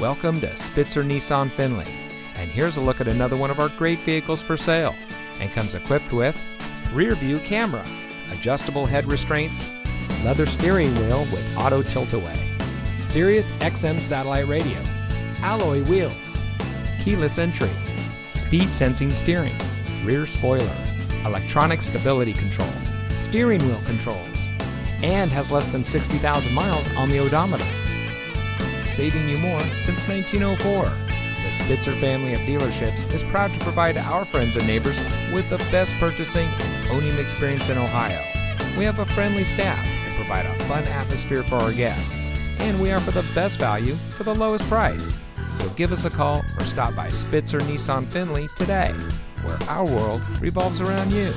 Welcome to Spitzer Nissan Findlay, and here's a look at another one of our great vehicles for sale, and comes equipped with rear view camera, adjustable head restraints, leather steering wheel with auto tilt-away, Sirius XM satellite radio, alloy wheels, keyless entry, speed sensing steering, rear spoiler, electronic stability control, steering wheel controls, and has less than 60,000 miles on the odometer. Saving you more since 1904. The Spitzer family of dealerships is proud to provide our friends and neighbors with the best purchasing and owning experience in Ohio. We have a friendly staff and provide a fun atmosphere for our guests. And we offer the best value for the lowest price. So give us a call or stop by Spitzer Nissan Findlay today, where our world revolves around you.